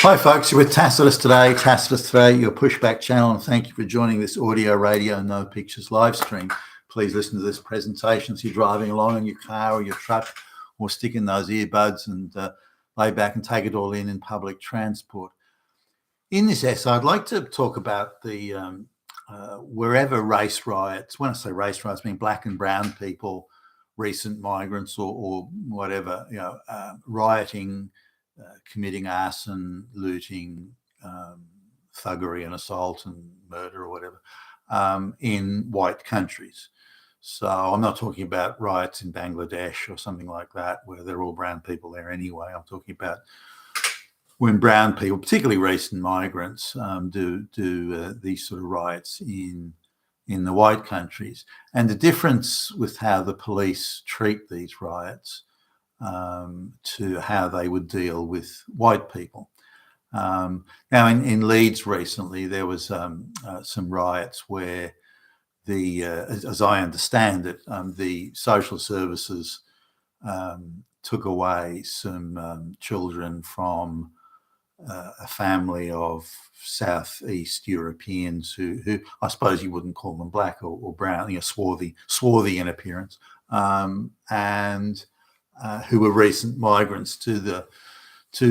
Hi folks, you're with Tacitus today, your pushback channel, and thank you for joining this audio, radio, no pictures live stream. Please listen to this presentation as you're driving along in your car or your truck, or stick in those earbuds and lay back and take it all in public transport. In this essay, I'd like to talk about the wherever race riots, when I say race riots, I mean black and brown people, recent migrants or whatever, rioting, committing arson, looting, thuggery and assault and murder or whatever in white countries. So I'm not talking about riots in Bangladesh or something like that where they're all brown people there anyway. I'm talking about when brown people, particularly recent migrants, do these sort of riots in the white countries, and the difference with how the police treat these riots to how they would deal with white people. Now, in Leeds recently, there was some riots where as I understand it, the social services took away some children from a family of Southeast Europeans who I suppose you wouldn't call them black or brown, swarthy in appearance, and who were recent migrants to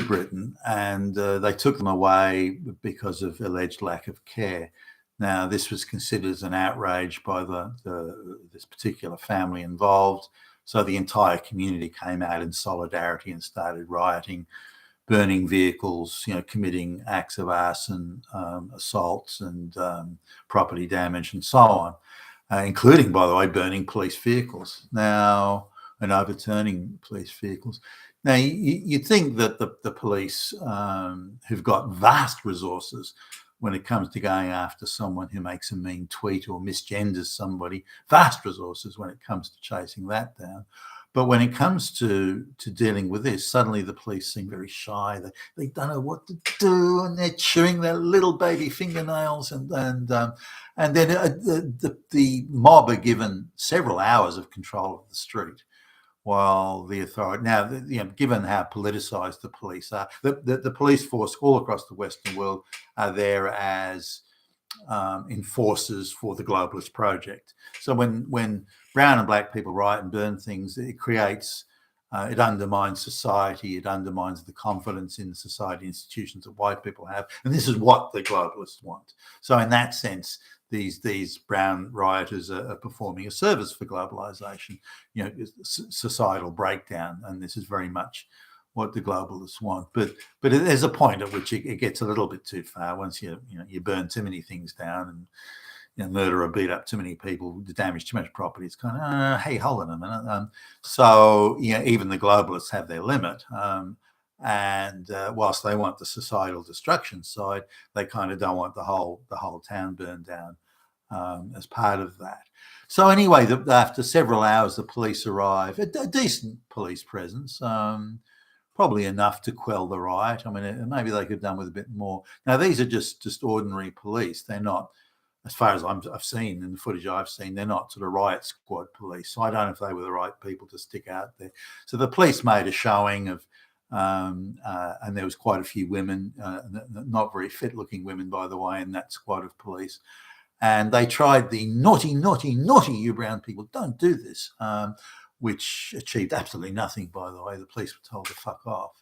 Britain, and they took them away because of alleged lack of care. Now, this was considered as an outrage by this particular family involved, so the entire community came out in solidarity and started rioting, burning vehicles, committing acts of arson, assaults and property damage and so on, including, by the way, burning police vehicles now and overturning police vehicles. Now, you'd think that the police, who've got vast resources when it comes to going after someone who makes a mean tweet or misgenders somebody, vast resources when it comes to chasing that down. But when it comes to dealing with this, suddenly the police seem very shy. They don't know what to do, and they're chewing their little baby fingernails. And then the mob are given several hours of control of the street, while the authority now, given how politicized the police are, the police force all across the Western world are there as enforcers for the globalist project. So when brown and black people riot and burn things, it creates, it undermines society, it undermines the confidence in the society institutions that white people have, and this is what the globalists want. So in that sense, these brown rioters are performing a service for globalization, societal breakdown, and this is very much what the globalists want. But there's a point at which it gets a little bit too far. Once you burn too many things down and murder or beat up too many people, damage too much property, it's kind of hey, hold on a minute. So even the globalists have their limit. And whilst they want the societal destruction side, they kind of don't want the whole town burned down as part of that. So anyway, after several hours, the police arrive, a decent police presence, probably enough to quell the riot. I mean, maybe they could have done with a bit more. Now, these are just ordinary police. They're not, as far as I've seen in the footage I've seen, they're not sort of riot squad police. So I don't know if they were the right people to stick out there. So the police made a showing of, and there was quite a few women, not very fit-looking women, by the way, in that squad of police. And they tried the naughty, you brown people, don't do this, which achieved absolutely nothing, by the way. The police were told to fuck off.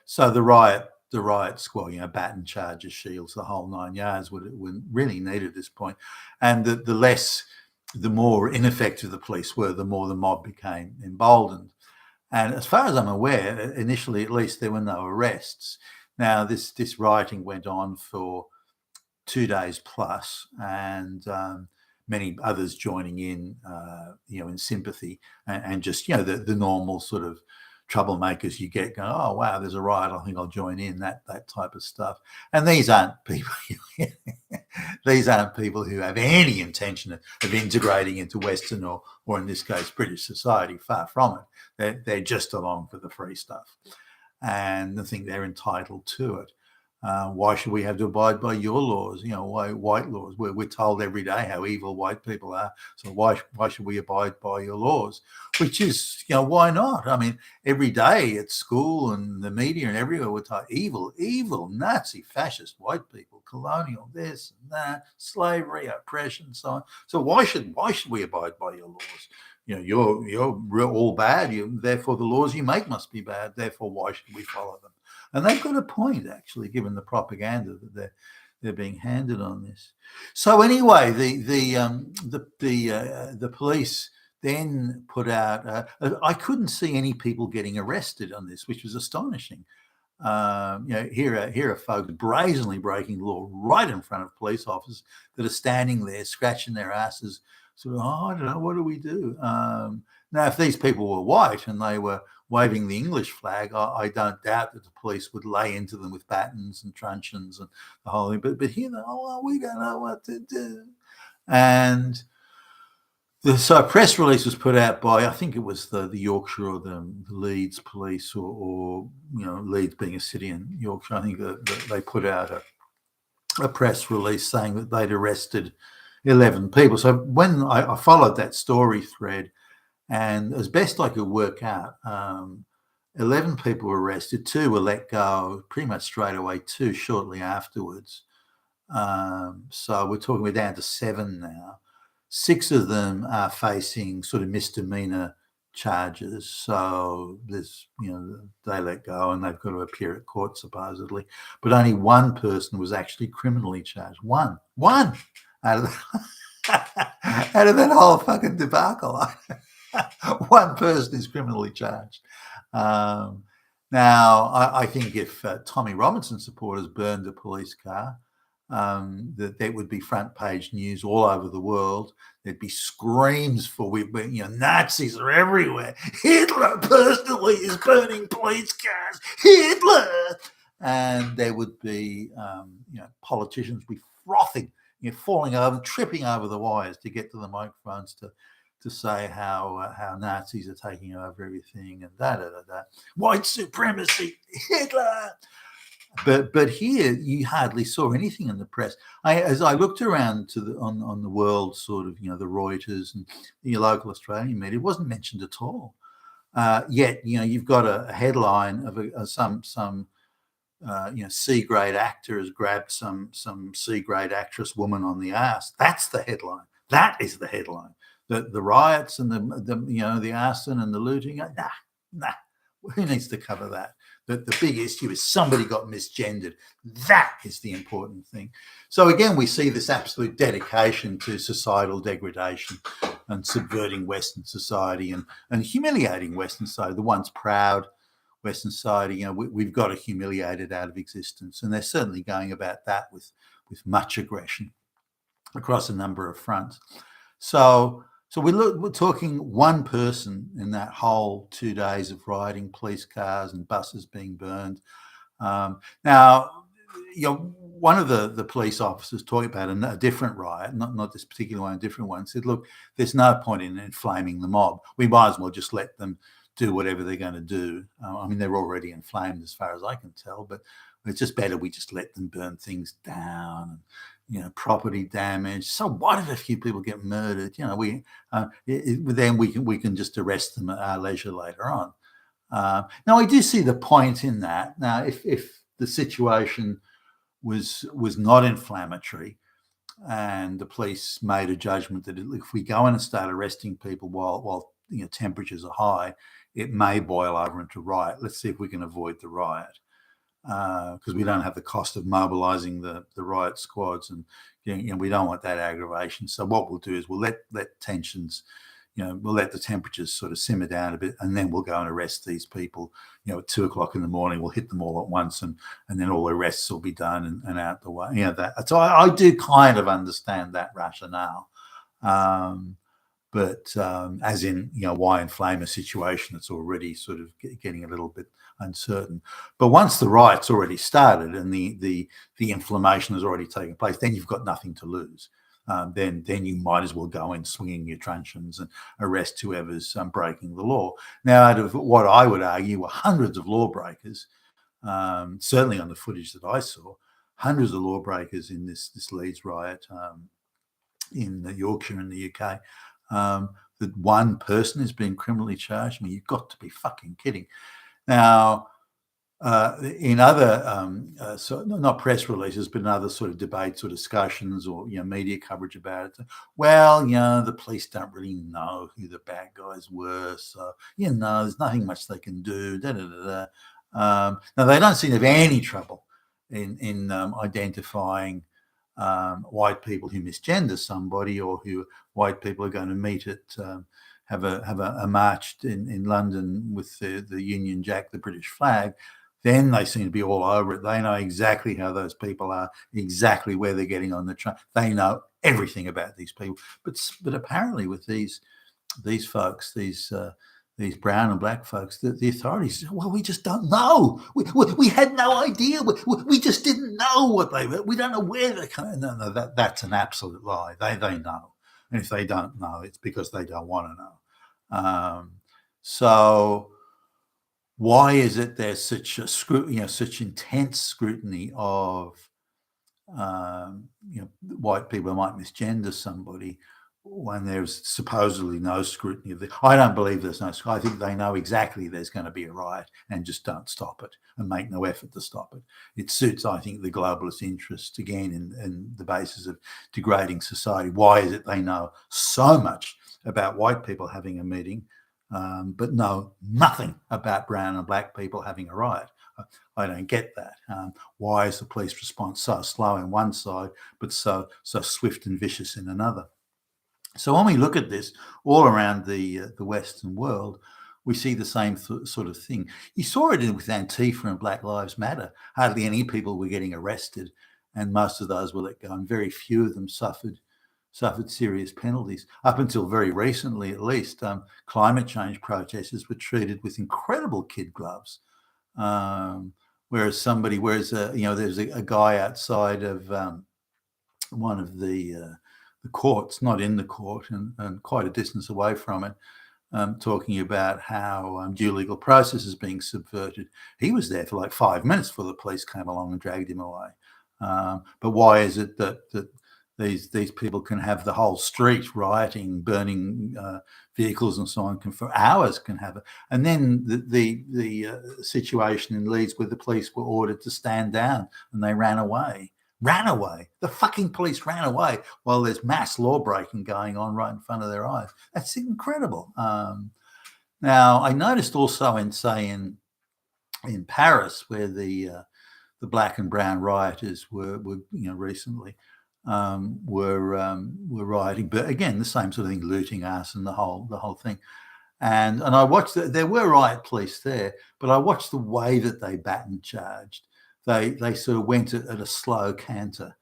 So the riot squad, baton charges, shields, the whole 9 yards were really needed at this point. And the more ineffective the police were, the more the mob became emboldened. And as far as I'm aware, initially at least, there were no arrests. Now, this rioting went on for 2 days plus, and many others joining in, in sympathy, and just, the normal sort of troublemakers you get going, oh, wow, there's a riot, I think I'll join in, that type of stuff. And these aren't people, who have any intention of integrating into Western or in this case, British society, far from it. They're just along for the free stuff, and I think they're entitled to it. Why should we have to abide by your laws? Why white laws? We're told every day how evil white people are. So why should we abide by your laws? Which is, why not? I mean, every day at school and the media and everywhere we're told evil, Nazi, fascist, white people, colonial, this and that, slavery, oppression, so on. So why should we abide by your laws? You're all bad. Therefore, the laws you make must be bad. Therefore, why should we follow them? And they've got a point, actually, given the propaganda that they're being handed on this. So anyway, the police then put out. I couldn't see any people getting arrested on this, which was astonishing. Here are folks brazenly breaking the law right in front of police officers that are standing there scratching their asses. Sort of, I don't know, what do we do? Now, if these people were white and they were waving the English flag, I don't doubt that the police would lay into them with batons and truncheons and the whole thing. But here, we don't know what to do. And so a press release was put out by, I think it was the Yorkshire or the Leeds police, or Leeds being a city in Yorkshire. I think that they put out a press release saying that they'd arrested 11 people. So when I followed that story thread, and as best I could work out, 11 people were arrested, 2 were let go pretty much straight away, 2 shortly afterwards. So we're down to 7 now. 6 of them are facing sort of misdemeanor charges. So there's, they let go and they've got to appear at court supposedly. But only 1 person was actually criminally charged. One out of out of that whole fucking debacle. 1 person is criminally charged. Now, I think if Tommy Robinson supporters burned a police car, that would be front page news all over the world. There'd be screams for Nazis are everywhere. Hitler personally is burning police cars. Hitler, and there would be politicians be frothing, falling over, tripping over the wires to get to the microphones to say how Nazis are taking over everything and white supremacy, Hitler. But here you hardly saw anything in the press. As I looked around on the world, sort of, the Reuters and the local Australian media, it wasn't mentioned at all. Yet you've got a headline of some C-grade actor has grabbed some C-grade actress woman on the arse. That's the headline. That is the headline. The riots and the arson and the looting. Nah. Who needs to cover that? The big issue is somebody got misgendered. That is the important thing. So again, we see this absolute dedication to societal degradation and subverting Western society and humiliating Western society. The once proud Western society, we've got to humiliate it out of existence. And they're certainly going about that with much aggression across a number of fronts. So we're talking 1 person in that whole 2 days of rioting, police cars and buses being burned. Now, one of the police officers talking about a different riot, not this particular one, a different one, said, look, there's no point in inflaming the mob. We might as well just let them do whatever they're going to do. I mean, they're already inflamed as far as I can tell, but it's just better we just let them burn things down. Property damage. So what if a few people get murdered? Then we can just arrest them at our leisure later on. Now, I do see the point in that. Now, if the situation was not inflammatory and the police made a judgment that if we go in and start arresting people while temperatures are high, it may boil over into riot. Let's see if we can avoid the riot. Because we don't have the cost of mobilizing the riot squads, and we don't want that aggravation. So what we'll do is we'll let tensions, we'll let the temperatures sort of simmer down a bit, and then we'll go and arrest these people. At 2:00 in the morning, we'll hit them all at once, and then all the arrests will be done and out the way. That. So I do kind of understand that rationale. But as in, why inflame a situation that's already sort of getting a little bit uncertain? But once the riot's already started and the inflammation has already taken place, then you've got nothing to lose. Then you might as well go in swinging your truncheons and arrest whoever's breaking the law. Now, out of what I would argue were hundreds of lawbreakers, certainly on the footage that I saw, hundreds of lawbreakers in this Leeds riot in Yorkshire in the UK. That one person has been criminally charged. I mean, you've got to be fucking kidding. Now, in other, not press releases, but in other sort of debates or discussions or media coverage about it, well, the police don't really know who the bad guys were, so there's nothing much they can do. Now they don't seem to have any trouble in identifying white people who misgender somebody, or who white people are going to meet at have a march in London with the Union Jack, the British flag. Then they seem to be all over it. They know exactly how those people are, exactly where they're getting on the train. They know everything about these people. But apparently with these folks, these brown and black folks, the authorities, well, we just don't know. We had no idea. We just didn't know what they were. We don't know where they're coming. No, that's an absolute lie. They know. And if they don't know, it's because they don't want to know. So why is it there's such a scrutiny, such intense scrutiny of white people who might misgender somebody, when there's supposedly no scrutiny of I don't believe there's no scrutiny. I think they know exactly there's going to be a riot and just don't stop it and make no effort to stop it. It suits, I think, the globalist interest, again, in the basis of degrading society. Why is it they know so much about white people having a meeting, but know nothing about brown and black people having a riot? I don't get that. Why is the police response so slow in one side, but so swift and vicious in another? So when we look at this all around the Western world, we see the same sort of thing. You saw it with Antifa and Black Lives Matter. Hardly any people were getting arrested, and most of those were let go, and very few of them suffered serious penalties. Up until very recently, at least, climate change protesters were treated with incredible kid gloves. Whereas there's a guy outside of one of the courts, not in the court, and quite a distance away from it, talking about how due legal process is being subverted. He was there for like 5 minutes before the police came along and dragged him away. But why is it that these people can have the whole street rioting, burning vehicles and so on, for hours can have it? And then the situation in Leeds where the police were ordered to stand down and they ran away. The fucking police ran away while there's mass law breaking going on right in front of their eyes. That's incredible. Now, I noticed also in Paris, where the black and brown rioters were recently were rioting, but again, the same sort of thing, looting, arson, the whole thing. And I watched there were riot police there, but I watched the way that they baton charged. They sort of went at a slow canter.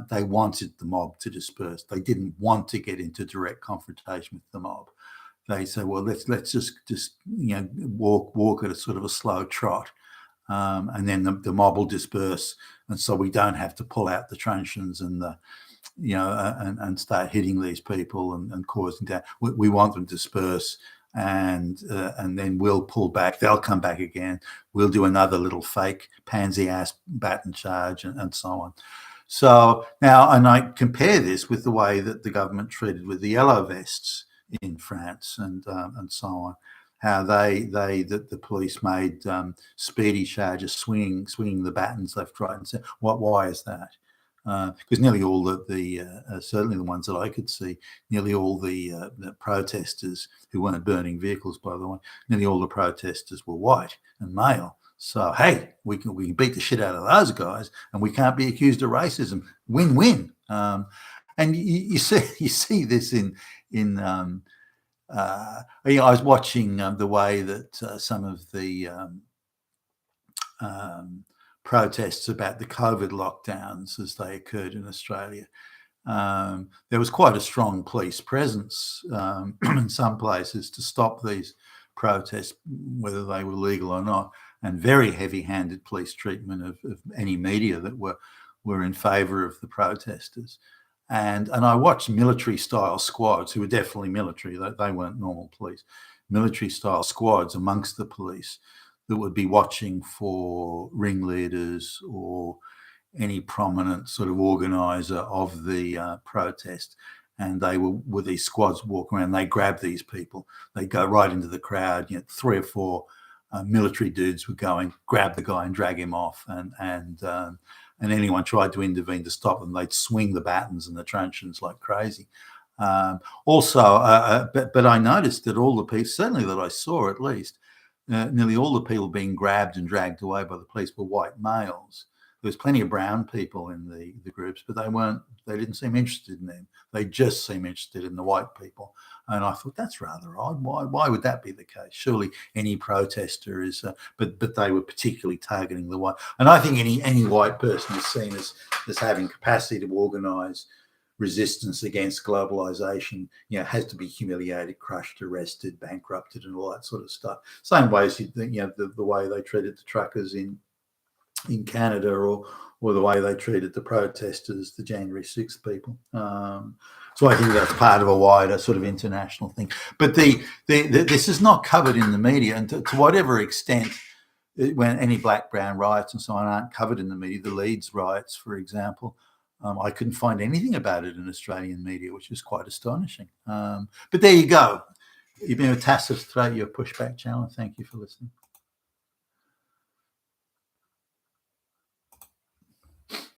They wanted the mob to disperse. They didn't want to get into direct confrontation with the mob. They said, well, let's just walk at a sort of a slow trot, and then the mob will disperse, and so we don't have to pull out the truncheons and and start hitting these people and causing damage. We want them to disperse. And then we'll pull back. They'll come back again. We'll do another little fake pansy ass baton charge and so on. So now, and I compare this with the way that the government treated with the yellow vests in France and so on. How the police made speedy charges, swinging the batons left, right, and center. Why is that? Because nearly all certainly the ones that I could see, nearly all the protesters who weren't burning vehicles, by the way, nearly all the protesters were white and male. So hey, we can beat the shit out of those guys, and we can't be accused of racism. Win-win. And you see this in I was watching the way that some of the protests about the COVID lockdowns as they occurred in Australia. There was quite a strong police presence in some places to stop these protests, whether they were legal or not, and very heavy-handed police treatment of any media that were in favour of the protesters. And I watched military-style squads, who were definitely military. They weren't normal police. Military-style squads amongst the police, that would be watching for ringleaders or any prominent sort of organizer of the protest. And they were with these squads walk around, they grab these people, they go right into the crowd, 3 or 4 military dudes would go and grab the guy and drag him off, and anyone tried to intervene to stop them, they'd swing the batons and the truncheons like crazy. But I noticed that all the people, certainly that I saw at least, nearly all the people being grabbed and dragged away by the police were white males. There was plenty of brown people in the groups, but they didn't seem interested in them. They just seemed interested in the white people. And I thought, that's rather odd. Why would that be the case? Surely any protester is, but they were particularly targeting the white. And I think any white person is seen as having capacity to organise resistance against globalization, has to be humiliated, crushed, arrested, bankrupted, and all that sort of stuff. Same way as the way they treated the truckers in Canada, or the way they treated the protesters, the January 6th people. So I think that's part of a wider sort of international thing. But this is not covered in the media, and to whatever extent, when any black-brown riots and so on aren't covered in the media, the Leeds riots, for example, I couldn't find anything about it in Australian media, which is quite astonishing. But there you go. You've been with Tacitus today, your Pushback channel. Thank you for listening.